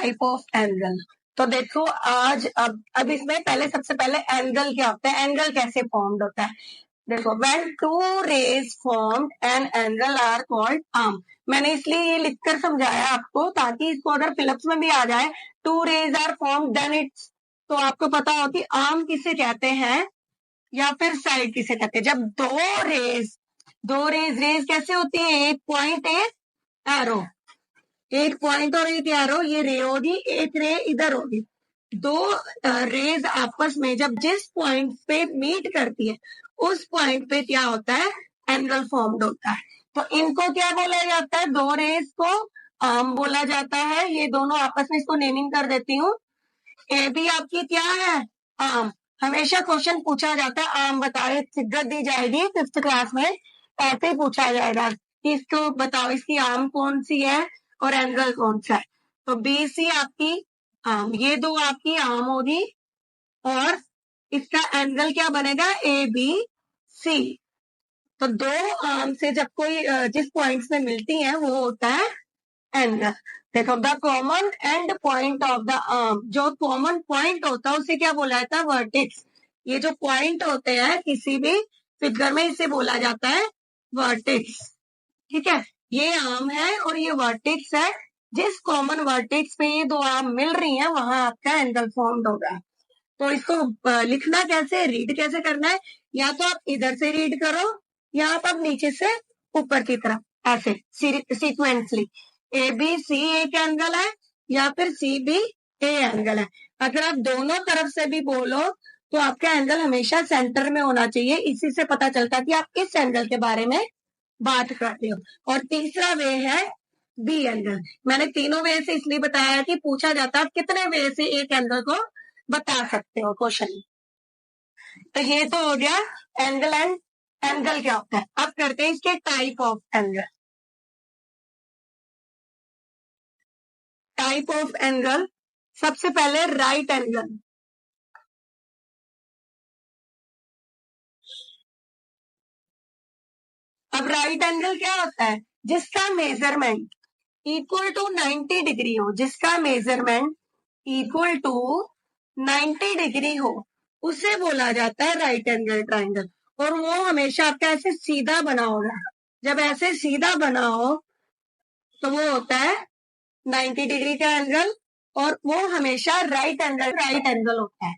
Type of angle. तो देखो आज अब इसमें पहले सबसे पहले एंगल क्या होता है, एंगल कैसे फॉर्म्ड होता है। देखो when two rays formed an angle are called arm। मैंने इसलिए ये लिखकर समझाया आपको ताकि इसको अगर फिलिप्स में भी आ जाए two rays are formed then it's, तो आपको पता हो कि आर्म किसे कहते हैं या फिर साइड किसे कहते हैं। जब दो रेज कैसे होती है, एक पॉइंट एक एरो, एक पॉइंट और एक एरो, ये रे होगी, एक रे इधर होगी। दो रेज आपस में जब जिस पॉइंट पे मीट करती है उस पॉइंट पे क्या होता है, एंगल फॉर्म्ड होता है। तो इनको क्या बोला जाता है, दो रेज को आर्म बोला जाता है। ये दोनों आपस में, इसको नेमिंग कर देती हूँ। ए बी आपकी क्या है, आर्म। हमेशा क्वेश्चन पूछा जाता है आर्म बताए, शिद्दत दी जाएगी 5th क्लास में, ऐसे ही पूछा जाएगा कि इसको बताओ इसकी आर्म कौन सी है और एंगल कौन सा है। तो बी सी आपकी आर्म, ये दो आपकी आर्म होगी और इसका एंगल क्या बनेगा, ए बी सी। तो दो आर्म से जब कोई जिस पॉइंट्स में मिलती है वो होता है एंगल। देखो the common and point of the arm, जो कॉमन पॉइंट होता है उसे क्या बोला जाता है, वर्टेक्स। ये जो पॉइंट होते हैं किसी भी फिगर में इसे बोला जाता है वर्टेक्स। ठीक है, ये आर्म है और ये वर्टेक्स है। जिस कॉमन वर्टेक्स पे ये दो आर्म मिल रही हैं वहां आपका एंगल फॉर्म्ड होगा। तो इसको लिखना कैसे, रीड कैसे करना है, या तो आप इधर से रीड करो या आप नीचे से ऊपर की तरफ, ऐसे सीक्वेंसली। ए बी सी एक एंगल है या फिर सी बी ए एंगल है। अगर आप दोनों तरफ से भी बोलो तो आपका एंगल हमेशा सेंटर में होना चाहिए। इसी से पता चलता है कि आप किस एंगल के बारे में बात कर रहे हो। और तीसरा वे है बी एंगल। मैंने तीनों वे से इसलिए बताया कि पूछा जाता है कितने वे से एक एंगल को बता सकते हो क्वेश्चन। तो ये तो हो गया एंगल एंड एंगल क्या होता है। अब करते हैं इसके type of angle. Type of angle, सबसे पहले राइट एंगल। अब राइट एंगल क्या होता है, जिसका मेजरमेंट इक्वल टू 90 डिग्री हो, जिसका मेजरमेंट इक्वल टू 90 डिग्री हो उसे बोला जाता है राइट एंगल ट्राइंगल। और वो हमेशा आपका ऐसे सीधा बना होगा। जब ऐसे सीधा बना हो तो वो होता है 90 डिग्री का एंगल और वो हमेशा राइट एंगल होता है।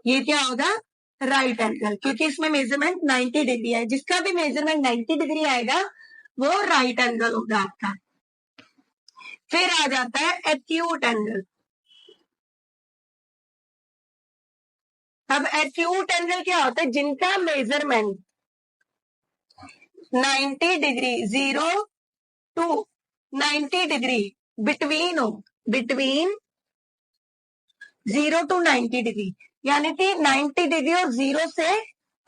ये क्या होगा, राइट एंगल, क्योंकि इसमें मेजरमेंट 90 डिग्री है। जिसका भी मेजरमेंट 90 डिग्री आएगा वो राइट एंगल होगा आपका। फिर आ जाता है एक्यूट एंगल। अब एक्यूट एंगल क्या होता है, जिनका measurement 90 degree 0 to 90 degree between हो, बिटवीन 0 टू 90 डिग्री, यानी कि 90 डिग्री और 0 से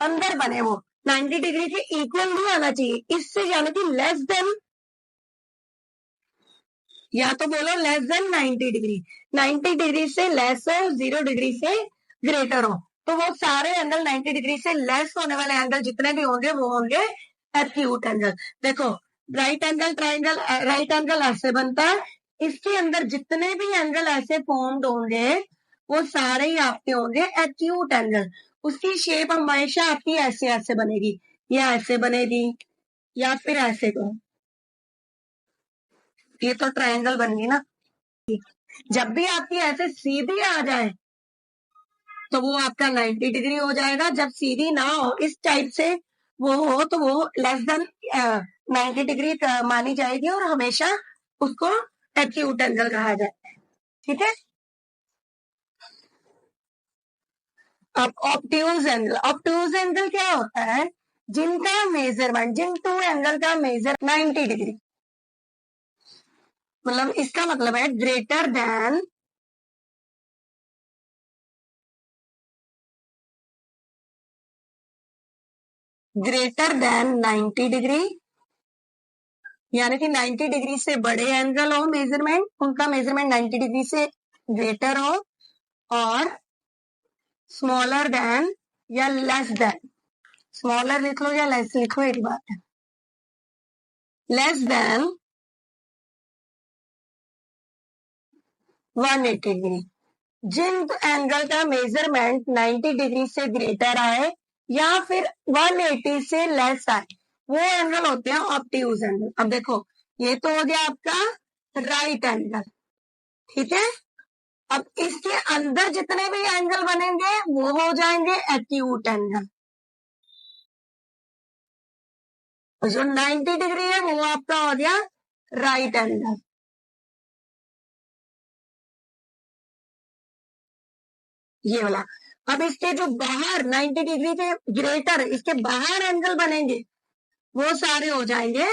अंदर बने, वो 90 डिग्री के इक्वल नहीं आना चाहिए, इससे यानी कि लेस देन, या तो बोलो लेस देन 90 डिग्री, 90 डिग्री से लेस हो, 0 डिग्री से ग्रेटर हो। तो वो सारे एंगल 90 डिग्री से लेस होने वाले एंगल जितने भी होंगे वो होंगे एक्यूट एंगल। देखो right angle triangle, right angle ऐसे बनता है, इसके अंदर जितने भी एंगल ऐसे फॉर्म्ड होंगे वो सारे ही आपके होंगे एक्यूट एंगल। उसकी शेप हमेशा आपकी ऐसे ऐसे बनेगी, या ऐसे बनेगी या फिर ऐसे को। ये तो ट्रायंगल बन गई ना। जब भी आपकी ऐसे सीधी आ जाए तो वो आपका 90 डिग्री हो जाएगा। जब सीधी ना हो, इस टाइप से वो हो, तो वो लेस देन 90 डिग्री मानी जाएगी और हमेशा उसको एक्यूट एंगल कहा जाता है। ठीक है। अब ऑब्ट्यूज एंगल, ऑब्ट्यूज एंगल क्या होता है, जिनका मेजरमेंट, जिन टू एंगल का मेजर 90 डिग्री, मतलब इसका मतलब है ग्रेटर देन 90 डिग्री, यानी कि 90 डिग्री से बड़े एंगल हो मेजरमेंट, उनका मेजरमेंट 90 डिग्री से ग्रेटर हो, और स्मॉलर देन या लेस देन, स्मॉलर लिख लो या लेस लिखो, एक बात है, लेस देन 180 डिग्री। जिन एंगल का मेजरमेंट 90 डिग्री से ग्रेटर आए या फिर 180 से लेस आए, वो एंगल होते हैं ऑब्ट्यूज एंगल। अब देखो, ये तो हो गया आपका राइट एंगल, ठीक है। अब इसके अंदर जितने भी एंगल बनेंगे वो हो जाएंगे एक्यूट एंगल। और जो 90 डिग्री है वो आपका हो गया राइट एंगल। ये वाला। अब इसके जो बाहर 90 डिग्री के ग्रेटर इसके बाहर एंगल बनेंगे वो सारे हो जाएंगे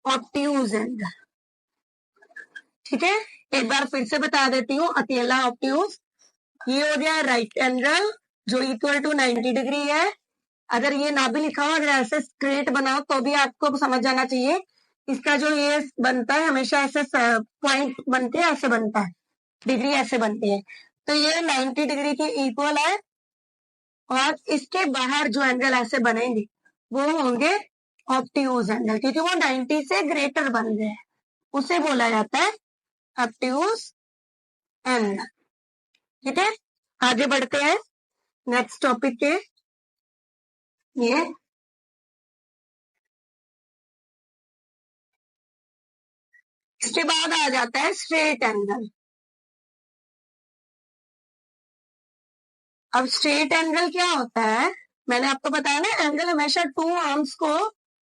ऑब्ट्यूज एंगल, ठीक है। एक बार फिर से बता देती हूँ, अकेला ऑब्ट्यूज ये हो गया राइट एंगल जो इक्वल टू 90 डिग्री है। अगर ये ना भी लिखा हो, अगर ऐसे स्ट्रेट बनाओ तो भी आपको समझ जाना चाहिए। इसका जो ये बनता है हमेशा ऐसे पॉइंट बनते हैं, ऐसे बनता है, डिग्री ऐसे बनती है। तो ये 90 डिग्री के इक्वल है और इसके बाहर जो एंगल ऐसे बनेंगे वो होंगे ऑब्ट्यूज एंगल, क्योंकि वो 90 से ग्रेटर बन गए, उसे बोला जाता है ऑब्ट्यूज एंगल, ठीक है। आगे बढ़ते हैं नेक्स्ट टॉपिक के। ये इसके बाद आ जाता है स्ट्रेट एंगल। अब स्ट्रेट एंगल क्या होता है, मैंने आपको बताया ना, एंगल हमेशा टू आर्म्स को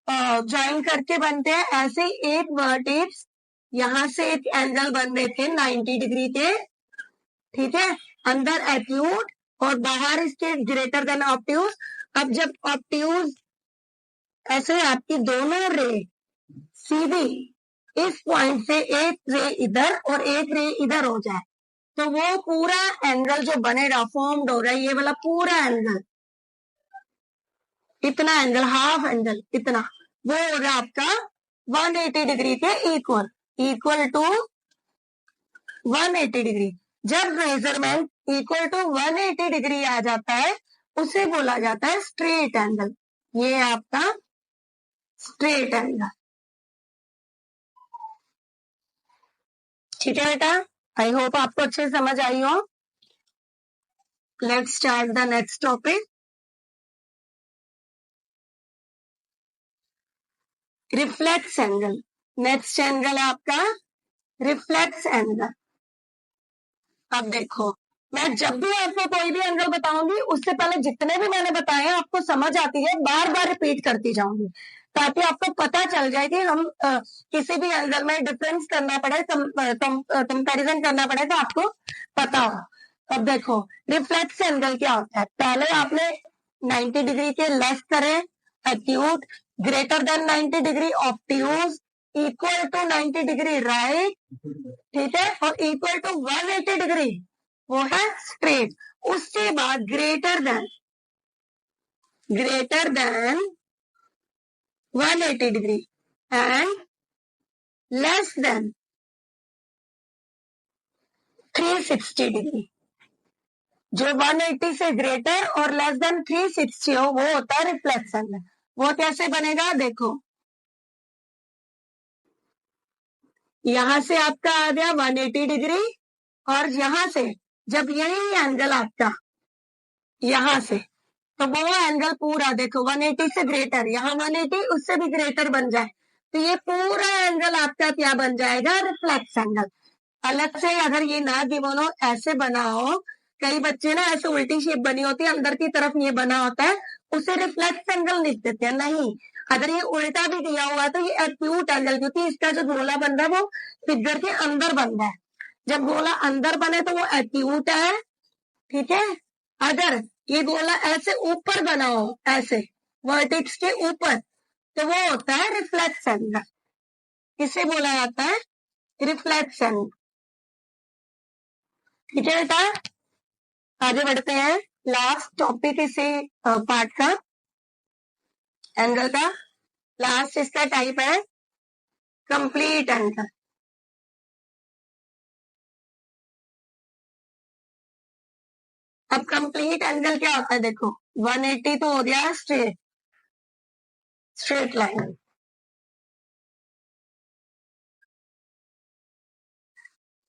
ज्वाइन करके बनते हैं। ऐसे एक वर्टेक्स यहां से एक एंगल बन रहे थे 90 डिग्री के, ठीक है, अंदर एक्यूट और बाहर इसके ग्रेटर देन ऑब्ट्यूज। अब जब ऑब्ट्यूज ऐसे आपकी दोनों रे सीधी इस पॉइंट से एक रे इधर और एक रे इधर हो जाए तो वो पूरा एंगल जो बनेगा, फॉर्म्ड होगा, ये वाला पूरा एंगल, इतना एंगल, हाफ एंगल इतना, वो होगा आपका 180 डिग्री के इक्वल, इक्वल टू 180 डिग्री। जब मेजरमेंट इक्वल टू 180 डिग्री आ जाता है उसे बोला जाता है स्ट्रेट एंगल। ये है आपका स्ट्रेट एंगल, ठीक है बेटा। आई होप आपको अच्छे से समझ आई हो। Let's start the next topic, reflex angle. Next angle है आपका रिफ्लेक्स एंगल। अब देखो, मैं जब भी आपको कोई भी एंगल बताऊंगी उससे पहले जितने भी मैंने बताए आपको समझ आती है, बार बार रिपीट करती जाऊंगी ताकि आपको पता चल जाए कि हम किसी भी एंगल में डिफरेंस करना पड़े, कंपैरिजन करना पड़े तो आपको पता हो। अब देखो, रिफ्लेक्स एंगल क्या होता है, पहले आपने 90 डिग्री के लेस करे acute, greater than 90 degree obtuse, equal to 90 degree right, ठीक है, और इक्वल टू 180 डिग्री वो है स्ट्रेट। उसके बाद greater than 180 degree and less than 360 degree. जो 180 से ग्रेटर और लेस देन 360 हो वो होता है रिफ्लेक्स एंगल। वो कैसे बनेगा, देखो, यहां से आपका आ गया 180 डिग्री और यहां से जब यही एंगल आपका यहां से, तो वो एंगल पूरा देखो 180 से ग्रेटर, यहाँ 180 उससे भी ग्रेटर बन जाए तो ये पूरा एंगल आपका क्या बन जाएगा, रिफ्लेक्स एंगल। अलग से अगर ये ना गिवन हो, ऐसे बना हो, कई बच्चे ना ऐसे उल्टी शेप बनी होती है, अंदर की तरफ ये बना होता है, उसे रिफ्लेक्स एंगल लिख देते हैं। नहीं, अगर ये उल्टा भी दिया हुआ है तो ये एक्यूट एंगल, क्योंकि इसका जो गोला बन रहा है वो फिगर के अंदर बन रहा है। जब गोला अंदर बने तो वो एक्यूट है, ठीक है। अगर ये गोला ऐसे ऊपर बना हो, ऐसे वर्टेक्स के ऊपर, तो वो होता है रिफ्लेक्स एंगल। इसे बोला जाता है रिफ्लेक्स एंगल, ठीक है बेटा। आगे बढ़ते हैं, लास्ट टॉपिक इसी पार्ट का, एंगल का लास्ट इसका टाइप है कंप्लीट एंगल। अब कंप्लीट एंगल क्या होता है, देखो 180 तो हो गया straight, straight line.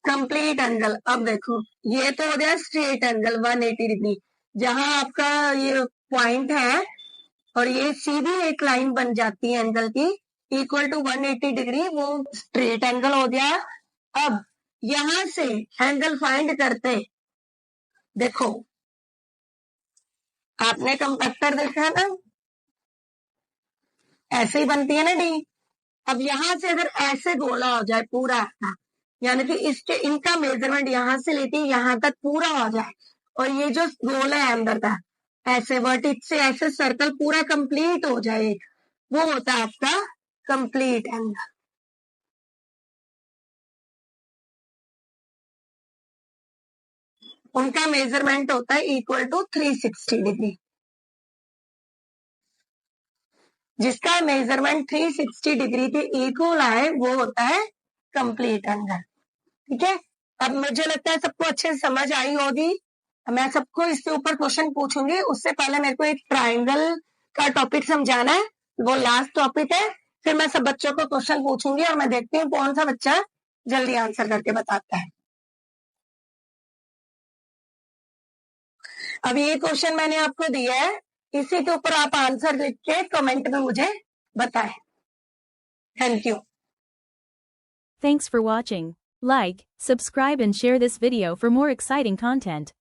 Complete angle. अब देखो ये तो हो गया स्ट्रेट एंगल 180 डिग्री, जहां आपका ये पॉइंट है और ये सीधी एक लाइन बन जाती है एंगल की इक्वल टू 180 डिग्री, वो स्ट्रेट एंगल हो गया। अब यहां से एंगल फाइंड करते, देखो आपने कंपैक्टर देखा है ना, ऐसे ही बनती है ना डी। अब यहां से अगर ऐसे गोला हो जाए पूरा, यानी कि इसके इनका मेजरमेंट यहां से लेके यहां तक पूरा हो जाए, और ये जो गोला है अंदर का ऐसे वर्टिक्स से ऐसे सर्कल पूरा कंप्लीट हो जाए, वो होता है आपका कंप्लीट एंगल। उनका मेजरमेंट होता है इक्वल टू 360 डिग्री। जिसका मेजरमेंट 360 डिग्री के इक्वल आए वो होता है कंप्लीट एंगल। ठीक है, अब मुझे लगता है सबको अच्छे से समझ आई होगी। मैं सबको इसके ऊपर क्वेश्चन पूछूंगी, उससे पहले मेरे को एक ट्राइंगल का टॉपिक समझाना है, वो लास्ट टॉपिक है। फिर मैं सब बच्चों को क्वेश्चन पूछूंगी और मैं देखती हूँ कौन सा बच्चा जल्दी आंसर करके बताता है। अब ये क्वेश्चन मैंने आपको दिया है, इसी के ऊपर आप आंसर लिख के कमेंट में मुझे बताएं। Thank you. Thanks for watching. Like, subscribe and share this video for more exciting content.